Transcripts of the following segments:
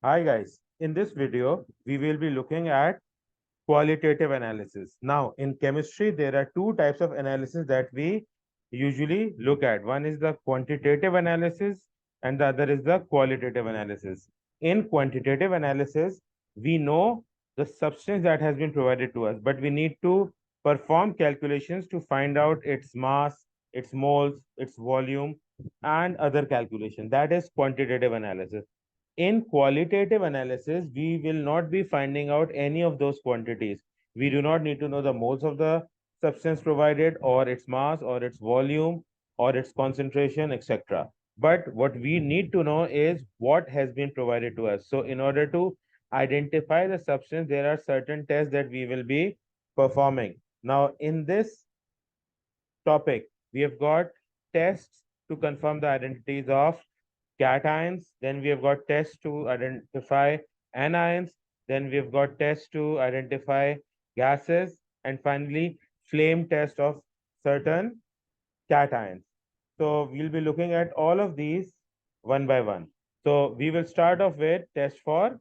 Hi guys, in this video, we will be looking at qualitative analysis. Now, in chemistry, there are two types of analysis that we usually look at. One is the quantitative analysis and the other is the qualitative analysis. In quantitative analysis, we know the substance that has been provided to us, but we need to perform calculations to find out its mass, its moles, its volume, and other calculation. That is quantitative analysis. In qualitative analysis, we will not be finding out any of those quantities. We do not need to know the moles of the substance provided, or its mass, or its volume, or its concentration, etc. But what we need to know is what has been provided to us. So, in order to identify the substance, there are certain tests that we will be performing. Now, in this topic, we have got tests to confirm the identities of cations, then we have got tests to identify anions, then we've got tests to identify gases, and finally, flame test of certain cations. So we'll be looking at all of these one by one. So we will start off with test for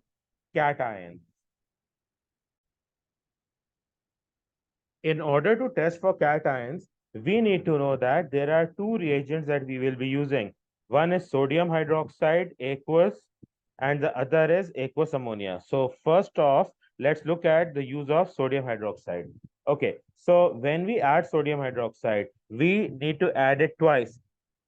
cations. In order to test for cations, we need to know that there are two reagents that we will be using. One is sodium hydroxide aqueous, and the other is aqueous ammonia. So first off, let's look at the use of sodium hydroxide. Okay, so when we add sodium hydroxide, we need to add it twice.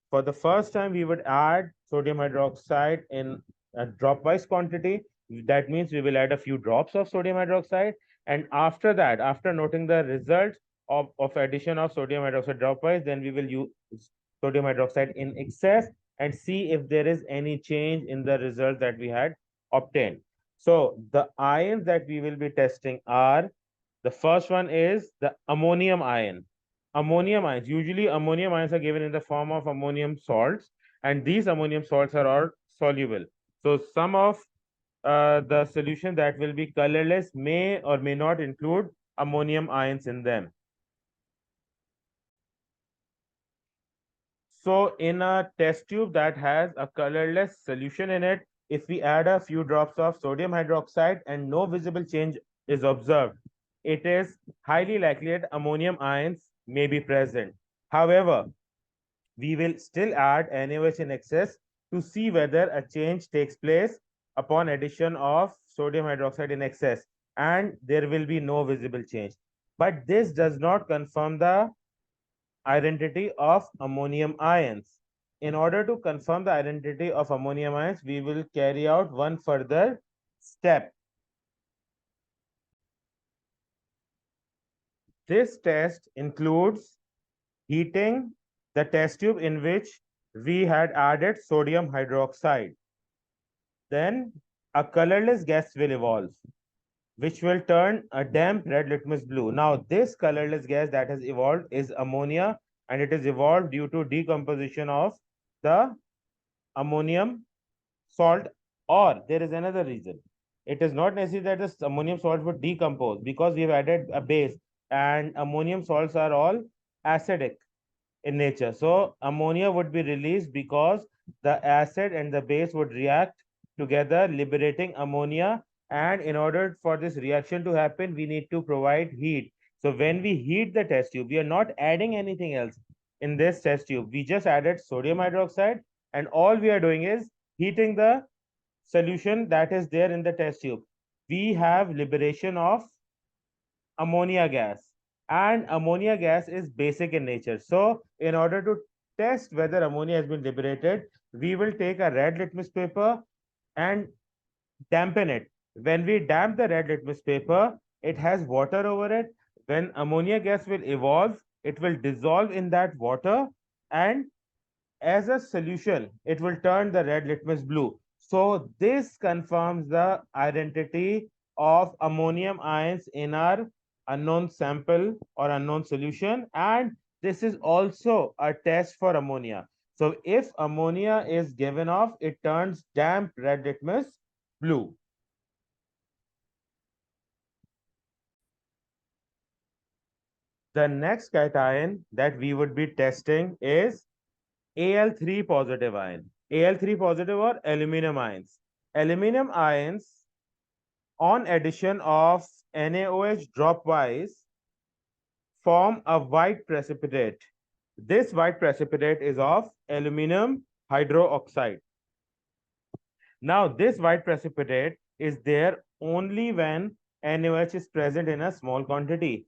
For the first time, we would add sodium hydroxide in a dropwise quantity. That means we will add a few drops of sodium hydroxide. And after that, after noting the results of addition of sodium hydroxide dropwise, then we will use sodium hydroxide in excess and see if there is any change in the result that we had obtained. So the ions that we will be testing are, the first one is the ammonium ion. Ammonium ions, usually ammonium ions are given in the form of ammonium salts, and these ammonium salts are all soluble. So some of the solution that will be colorless may or may not include ammonium ions in them. So in a test tube that has a colorless solution in it, if we add a few drops of sodium hydroxide and no visible change is observed, it is highly likely that ammonium ions may be present. However, we will still add NaOH in excess to see whether a change takes place upon addition of sodium hydroxide in excess, and there will be no visible change. But this does not confirm the identity of ammonium ions. In order to confirm the identity of ammonium ions, we will carry out one further step. This test includes heating the test tube in which we had added sodium hydroxide. Then a colorless gas will evolve, which will turn a damp red litmus blue. Now, this colorless gas that has evolved is ammonia, and it is evolved due to decomposition of the ammonium salt, or there is another reason. It is not necessary that this ammonium salt would decompose because we have added a base, and ammonium salts are all acidic in nature. So ammonia would be released because the acid and the base would react together, liberating ammonia. And in order for this reaction to happen, we need to provide heat. So when we heat the test tube, we are not adding anything else in this test tube. We just added sodium hydroxide, and all we are doing is heating the solution that is there in the test tube. We have liberation of ammonia gas, and ammonia gas is basic in nature. So in order to test whether ammonia has been liberated, we will take a red litmus paper and dampen it. When we damp the red litmus paper, it has water over it. When ammonia gas will evolve, it will dissolve in that water, and as a solution, it will turn the red litmus blue. So this confirms the identity of ammonium ions in our unknown sample or unknown solution. And this is also a test for ammonia. So if ammonia is given off, it turns damp red litmus blue. The next cation that we would be testing is Al3 positive ion. Al3 positive or aluminum ions. aluminum ions on addition of NaOH dropwise form a white precipitate. This white precipitate is of aluminum hydroxide. Now, this white precipitate is there only when NaOH is present in a small quantity.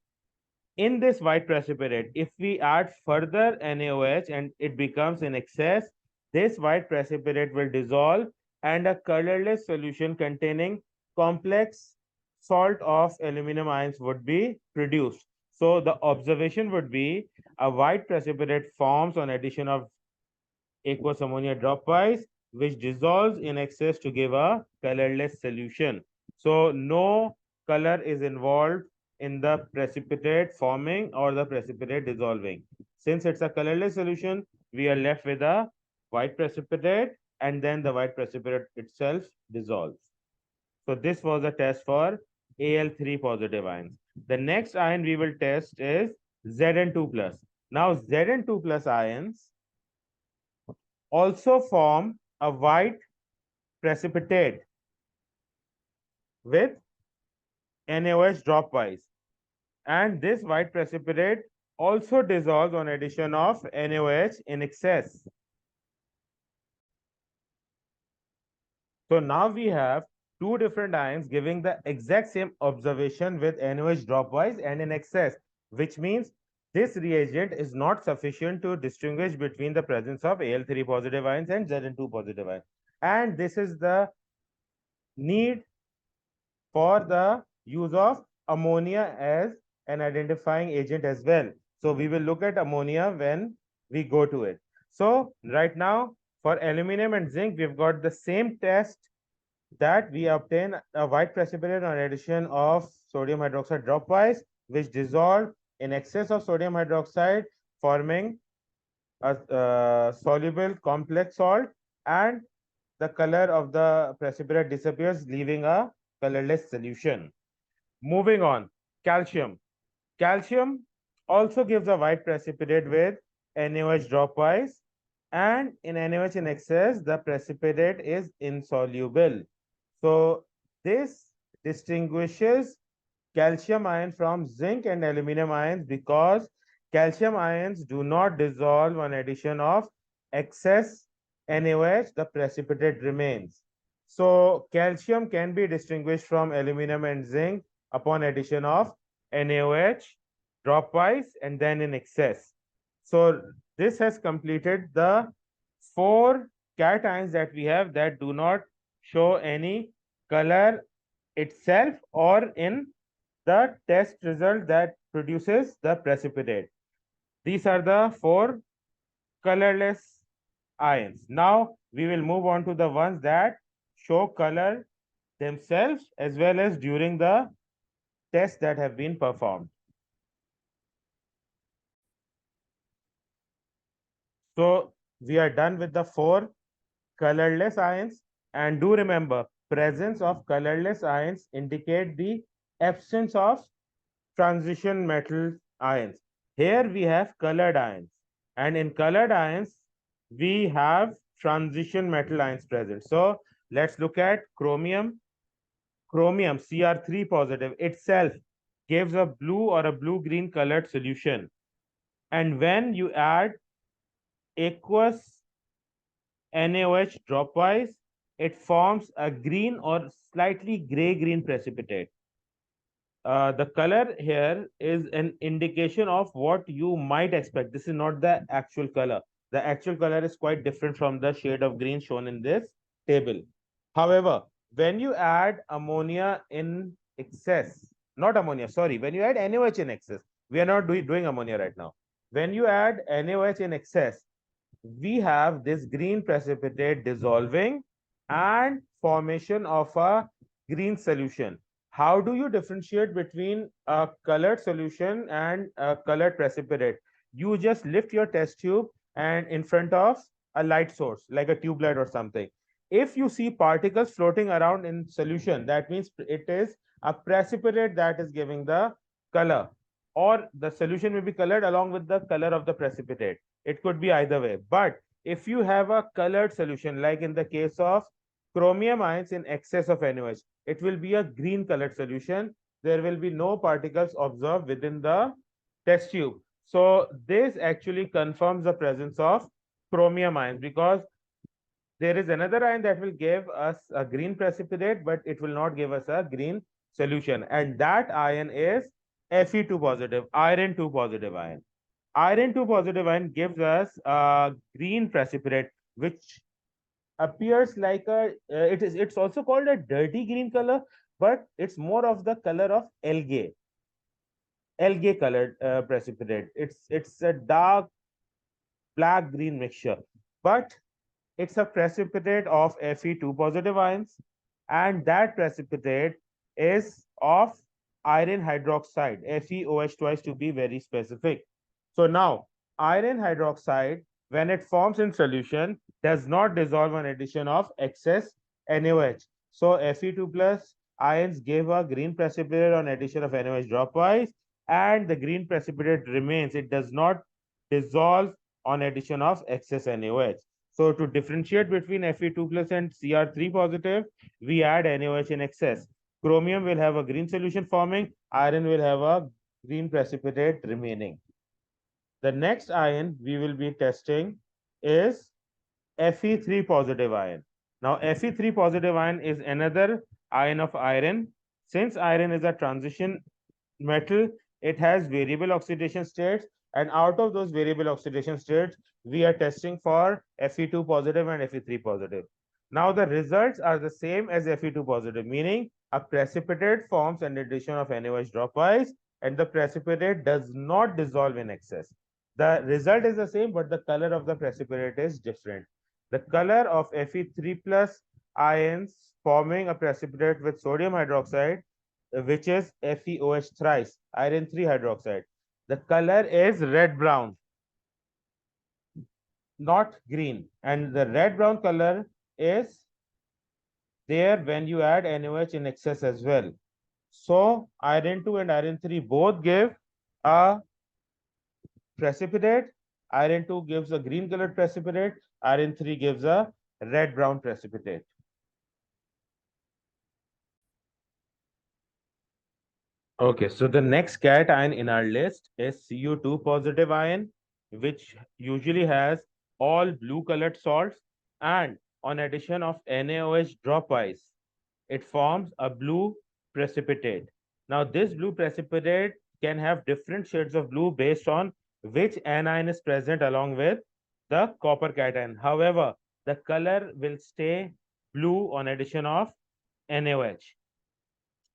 In this white precipitate, if we add further NaOH and it becomes in excess, this white precipitate will dissolve and a colorless solution containing complex salt of aluminum ions would be produced. So the observation would be a white precipitate forms on addition of aqueous ammonia dropwise, which dissolves in excess to give a colorless solution. So no color is involved in the precipitate forming or the precipitate dissolving. Since it's a colorless solution, we are left with a white precipitate and then the white precipitate itself dissolves. So this was a test for Al3 positive ions. The next ion we will test is Zn2 plus. Now Zn2 plus ions also form a white precipitate with NaOH dropwise. And this white precipitate also dissolves on addition of NaOH in excess. So now we have two different ions giving the exact same observation with NaOH dropwise and in excess, which means this reagent is not sufficient to distinguish between the presence of Al3 positive ions and Zn2 positive ions. And this is the need for the use of ammonia as an identifying agent as well. So we will look at ammonia when we go to it. So right now for aluminum and zinc, we've got the same test that we obtain a white precipitate on addition of sodium hydroxide dropwise, which dissolve in excess of sodium hydroxide, forming a soluble complex salt, and the color of the precipitate disappears, leaving a colorless solution. Moving on, calcium. Calcium also gives a white precipitate with NaOH dropwise, and in NaOH in excess, the precipitate is insoluble. So this distinguishes calcium ion from zinc and aluminum ions because calcium ions do not dissolve on addition of excess NaOH, the precipitate remains. So calcium can be distinguished from aluminum and zinc upon addition of NaOH dropwise and then in excess. So this has completed the 4 cations that we have that do not show any color itself or in the test result that produces the precipitate. These are the 4 colorless ions. Now we will move on to the ones that show color themselves as well as during the tests that have been performed. So we are done with the 4 colorless ions, and do remember presence of colorless ions indicate the absence of transition metal ions. Here we have colored ions, and in colored ions we have transition metal ions present. So let's look at chromium. Chromium Cr3 positive itself gives a blue or a blue-green colored solution, and when you add aqueous NaOH dropwise, it forms a green or slightly gray-green precipitate. The color here is an indication of what you might expect. This is not the actual color. The actual color is quite different from the shade of green shown in this table. However, when you add ammonia in excess, not ammonia, sorry, when you add NaOH in excess, we are not doing ammonia right now. When you add NaOH in excess, we have this green precipitate dissolving and formation of a green solution. How do you differentiate between a colored solution and a colored precipitate? You just lift your test tube and in front of a light source like a tube light or something. If you see particles floating around in solution, that means it is a precipitate that is giving the color, or the solution may be colored along with the color of the precipitate. It could be either way. But if you have a colored solution, like in the case of chromium ions in excess of NaOH. It will be a green colored solution. There will be no particles observed within the test tube. So this actually confirms the presence of chromium ions, because there is another ion that will give us a green precipitate, but it will not give us a green solution. And that ion is Fe2 positive, iron 2 positive ion. Iron 2 positive ion gives us a green precipitate, which appears like it's also called a dirty green color, but it's more of the color of algae colored precipitate. It's a dark black green mixture, but it's a precipitate of Fe2 positive ions, and that precipitate is of iron hydroxide, FeOH twice to be very specific. So now, iron hydroxide, when it forms in solution, does not dissolve on addition of excess NaOH. So Fe2 plus ions give a green precipitate on addition of NaOH dropwise, and the green precipitate remains. It does not dissolve on addition of excess NaOH. So to differentiate between Fe2 plus and Cr3 positive, we add NaOH in excess. Chromium will have a green solution forming, iron will have a green precipitate remaining. The next ion we will be testing is Fe3 positive ion. Now Fe3 positive ion is another ion of iron. Since iron is a transition metal, it has variable oxidation states, and out of those variable oxidation states, we are testing for Fe2 positive and Fe3 positive. Now the results are the same as Fe2 positive, meaning a precipitate forms an addition of NaOH dropwise, and the precipitate does not dissolve in excess. The result is the same, but the color of the precipitate is different. The color of Fe3 plus ions forming a precipitate with sodium hydroxide, which is FeOH thrice, iron 3 hydroxide. The color is red brown, not green. And the red brown color is there when you add NaOH in excess as well. So iron 2 and iron 3 both give a precipitate. Iron 2 gives a green colored precipitate. Iron 3 gives a red brown precipitate. Okay, so the next cation ion in our list is Cu2 positive ion, which usually has all blue colored salts, and on addition of NaOH dropwise, it forms a blue precipitate. Now, this blue precipitate can have different shades of blue based on which anion is present along with the copper cation. However, the color will stay blue on addition of NaOH,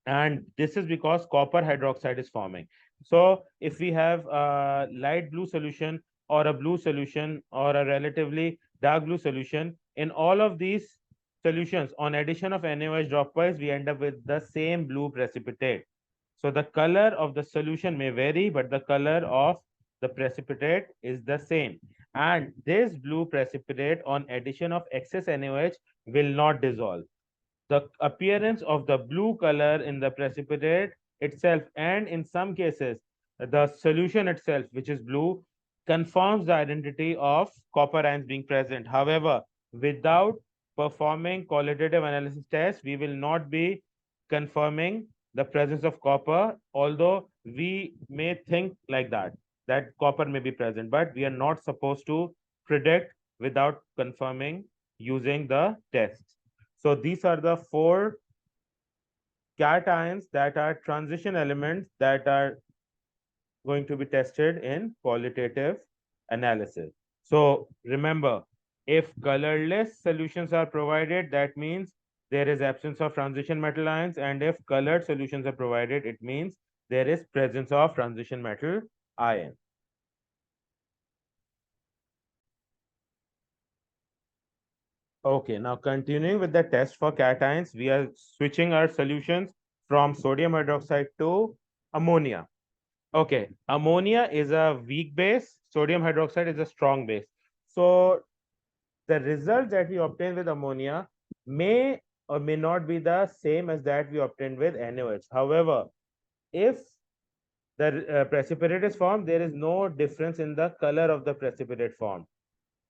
and this is because copper hydroxide is forming. So if we have a light blue solution or a blue solution or a relatively dark blue solution, in all of these solutions on addition of NaOH dropwise, we end up with the same blue precipitate. So the color of the solution may vary, but the color of the precipitate is the same. And this blue precipitate on addition of excess NaOH will not dissolve. The appearance of the blue color in the precipitate itself, and in some cases the solution itself, which is blue, confirms the identity of copper ions being present. However, without performing qualitative analysis tests, we will not be confirming the presence of copper, although we may think like that copper may be present, but we are not supposed to predict without confirming using the tests. So these are the four cations that are transition elements that are going to be tested in qualitative analysis. So remember, if colorless solutions are provided, that means there is absence of transition metal ions, and if colored solutions are provided, it means there is presence of transition metal ion. Okay, now continuing with the test for cations, we are switching our solutions from sodium hydroxide to ammonia. Okay, ammonia is a weak base, sodium hydroxide is a strong base. So the results that we obtain with ammonia may or may not be the same as that we obtained with NaOH. However, if the precipitate is formed, there is no difference in the color of the precipitate formed.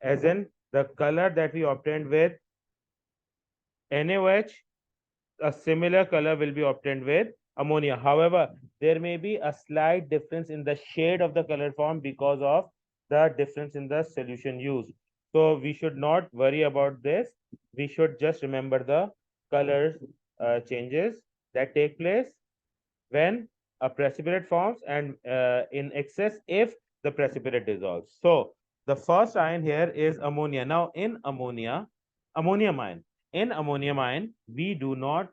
As in, the color that we obtained with NaOH, a similar color will be obtained with ammonia. However, there may be a slight difference in the shade of the color form because of the difference in the solution used. So we should not worry about this. We should just remember the color changes that take place when a precipitate forms and in excess if the precipitate dissolves. So the first ion here is ammonia. Now in ammonium ion, in ammonium ion, we do not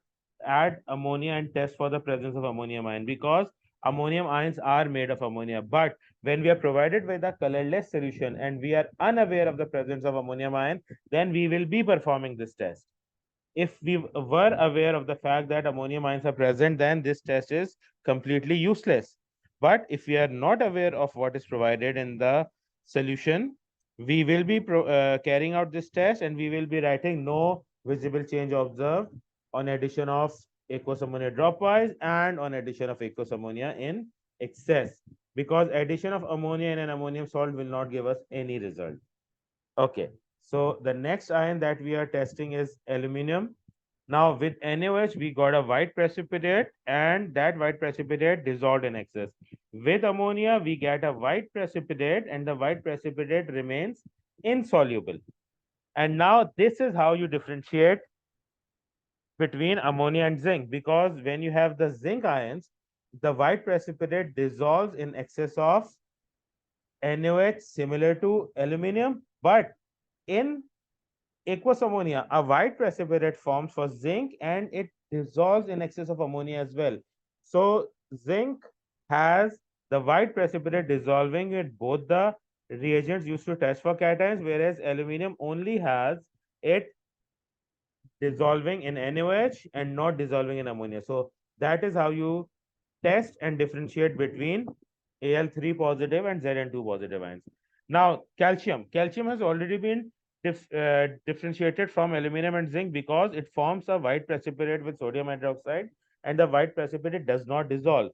add ammonia and test for the presence of ammonium ion because ammonium ions are made of ammonia. But when we are provided with a colorless solution and we are unaware of the presence of ammonium ion, then we will be performing this test. If we were aware of the fact that ammonium ions are present, then this test is completely useless. But if we are not aware of what is provided in the solution, we will be carrying out this test and we will be writing no visible change observed on addition of aqueous ammonia dropwise and on addition of aqueous ammonia in excess, because addition of ammonia in an ammonium salt will not give us any result. Okay, so the next ion that we are testing is aluminum. Now with NaOH, we got a white precipitate and that white precipitate dissolved in excess. With ammonia, we get a white precipitate and the white precipitate remains insoluble. And now this is how you differentiate between ammonia and zinc, because when you have the zinc ions, the white precipitate dissolves in excess of NaOH similar to aluminum, but in aqueous ammonia, a white precipitate forms for zinc and it dissolves in excess of ammonia as well. So zinc has the white precipitate dissolving with both the reagents used to test for cations, whereas aluminum only has it dissolving in NaOH and not dissolving in ammonia. So that is how you test and differentiate between Al3 positive and Zn2 positive ions. Now, calcium. Calcium has already been differentiated from aluminum and zinc because it forms a white precipitate with sodium hydroxide and the white precipitate does not dissolve.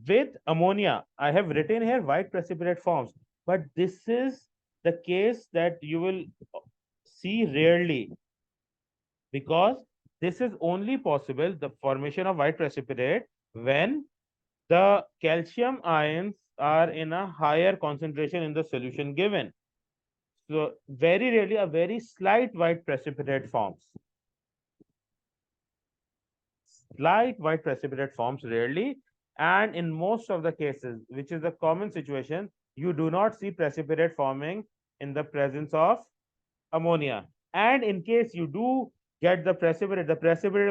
With ammonia, I have written here white precipitate forms, but this is the case that you will see rarely, because this is only possible, the formation of white precipitate, when the calcium ions are in a higher concentration in the solution given. So very rarely a very slight white precipitate forms. Slight white precipitate forms rarely, and in most of the cases, which is a common situation, you do not see precipitate forming in the presence of ammonia. And in case you do get the precipitate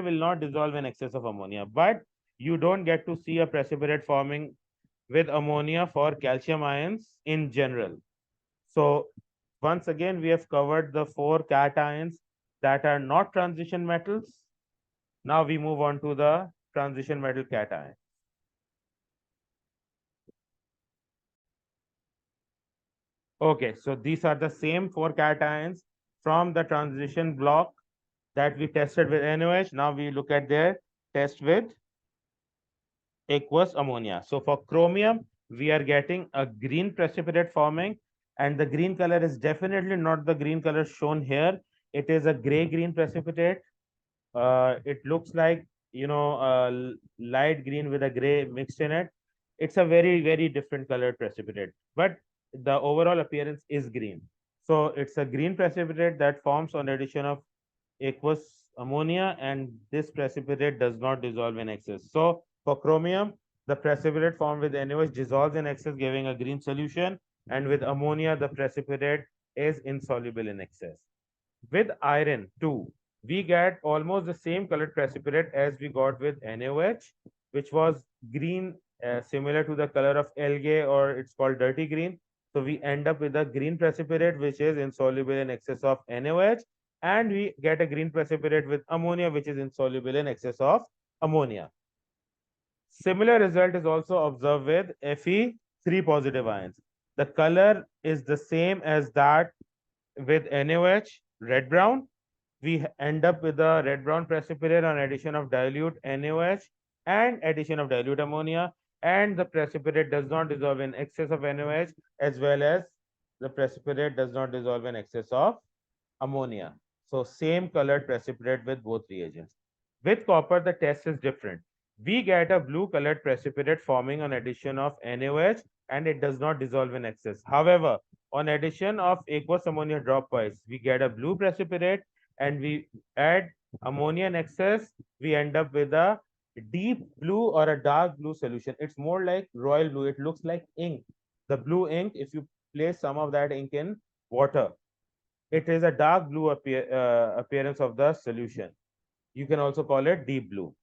will not dissolve in excess of ammonia, but you don't get to see a precipitate forming with ammonia for calcium ions in general. So once again, we have covered the 4 cations that are not transition metals. Now we move on to the transition metal cation. Okay, so these are the same 4 cations from the transition block that we tested with NaOH. Now we look at their test with aqueous ammonia. So for chromium, we are getting a green precipitate forming, and the green color is definitely not the green color shown here. It is a gray-green precipitate. It looks like, light green with a gray mixed in it. It's a very different colored precipitate, but the overall appearance is green. So it's a green precipitate that forms on addition of aqueous ammonia, and this precipitate does not dissolve in excess. So for chromium, the precipitate formed with NaOH dissolves in excess, giving a green solution, and with ammonia, the precipitate is insoluble in excess. With iron too, we get almost the same colored precipitate as we got with NaOH, which was green, similar to the color of algae, or it's called dirty green. So we end up with a green precipitate which is insoluble in excess of NaOH, and we get a green precipitate with ammonia which is insoluble in excess of ammonia. Similar result is also observed with Fe3 positive ions. The color is the same as that with NaOH, red brown. We end up with a red brown precipitate on addition of dilute NaOH and addition of dilute ammonia, and the precipitate does not dissolve in excess of NaOH, as well as the precipitate does not dissolve in excess of ammonia. So same colored precipitate with both reagents. With copper, the test is different. We get a blue colored precipitate forming on addition of NaOH and it does not dissolve in excess. However, on addition of aqueous ammonia dropwise, we get a blue precipitate and we add ammonia in excess, we end up with a deep blue or a dark blue solution. It's more like royal blue. It looks like ink. The blue ink, if you place some of that ink in water, it is a dark blue appearance of the solution. You can also call it deep blue.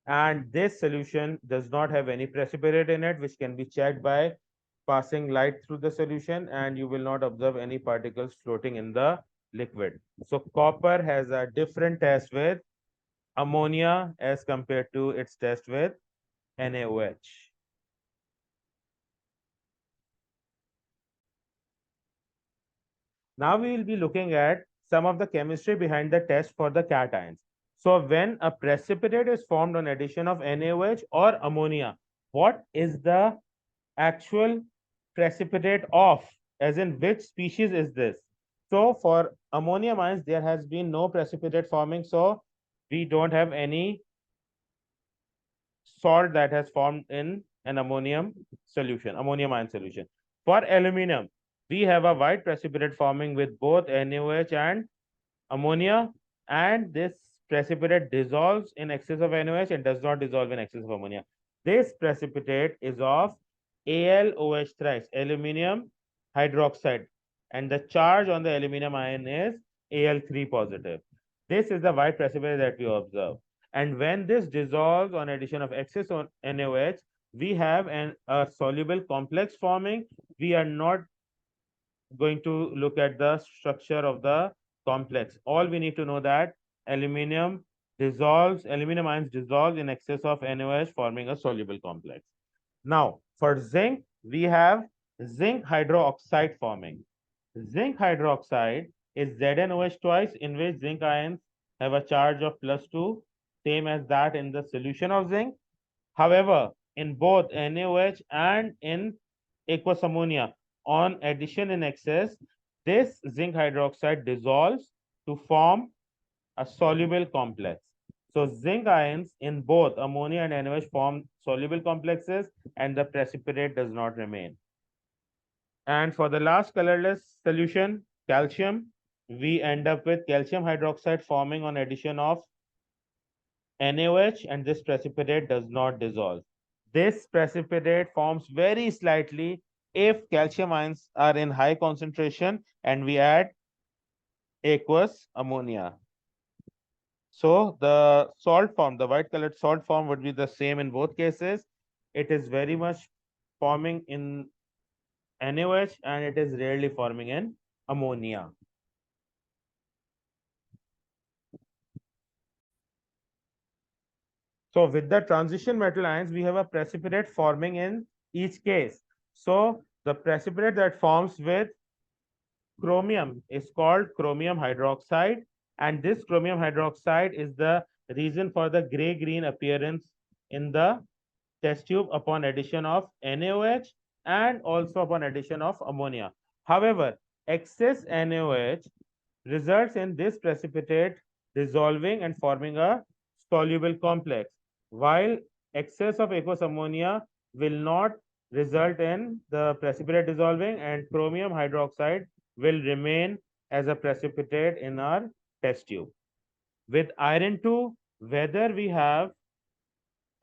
And this solution does not have any precipitate in it, which can be checked by passing light through the solution, and you will not observe any particles floating in the liquid. So copper has a different test with ammonia as compared to its test with NaOH. Now we will be looking at some of the chemistry behind the test for the cations. So when a precipitate is formed on addition of NaOH or ammonia, what is the actual precipitate of, as in which species is this? So for ammonium ions, there has been no precipitate forming, so we don't have any salt that has formed in an ammonium solution, ammonium ion solution. For aluminum, we have a white precipitate forming with both NaOH and ammonia, and this precipitate dissolves in excess of NaOH and does not dissolve in excess of ammonia. This precipitate is of AlOH thrice, aluminum hydroxide, and the charge on the aluminum ion is Al3 positive. This is the white precipitate that we observe. And when this dissolves on addition of excess on NaOH, we have a soluble complex forming. We are not going to look at the structure of the complex. All we need to know that aluminum ions dissolve in excess of NaOH, forming a soluble complex. Now, for zinc, we have zinc hydroxide forming. Zinc hydroxide is ZnOH twice, in which zinc ions have a charge of +2, same as that in the solution of zinc. However, in both NaOH and in aqueous ammonia, on addition in excess, this zinc hydroxide dissolves to form a soluble complex. So zinc ions in both ammonia and NaOH form soluble complexes and the precipitate does not remain. And for the last colorless solution, calcium, we end up with calcium hydroxide forming on addition of NaOH and this precipitate does not dissolve. This precipitate forms very slightly if calcium ions are in high concentration and we add aqueous ammonia. So the salt form, the white colored salt form would be the same in both cases. It is very much forming in NaOH and it is rarely forming in ammonia. So with the transition metal ions, we have a precipitate forming in each case. So the precipitate that forms with chromium is called chromium hydroxide, and this chromium hydroxide is the reason for the gray-green appearance in the test tube upon addition of NaOH and also upon addition of ammonia. However, excess NaOH results in this precipitate dissolving and forming a soluble complex, while excess of aqueous ammonia will not result in the precipitate dissolving and chromium hydroxide will remain as a precipitate in our test tube. With iron 2, whether we have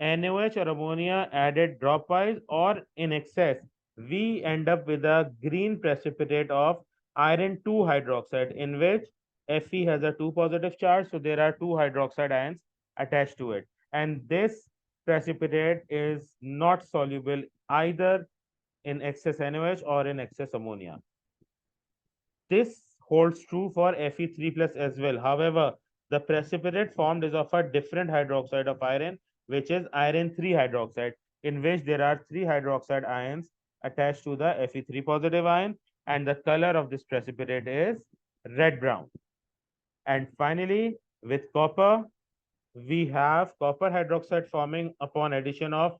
NaOH or ammonia added dropwise or in excess, we end up with a green precipitate of iron 2 hydroxide in which Fe has a 2 positive charge. So there are 2 hydroxide ions attached to it. And this precipitate is not soluble either in excess NaOH or in excess ammonia. This holds true for Fe3 plus as well. However, the precipitate formed is of a different hydroxide of iron, which is iron 3 hydroxide, in which there are 3 hydroxide ions attached to the Fe3 positive ion, and the color of this precipitate is red brown. And finally, with copper, we have copper hydroxide forming upon addition of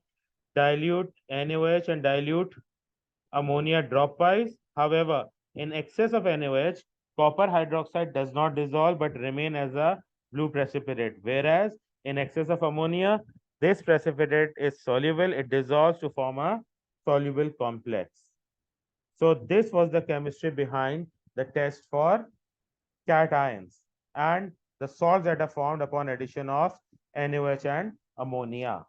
dilute NaOH and dilute ammonia dropwise. However, in excess of NaOH, Copper hydroxide does not dissolve but remain as a blue precipitate, whereas in excess of ammonia, this precipitate is soluble. It dissolves to form a soluble complex. So this was the chemistry behind the test for cations and the salts that are formed upon addition of NaOH and ammonia.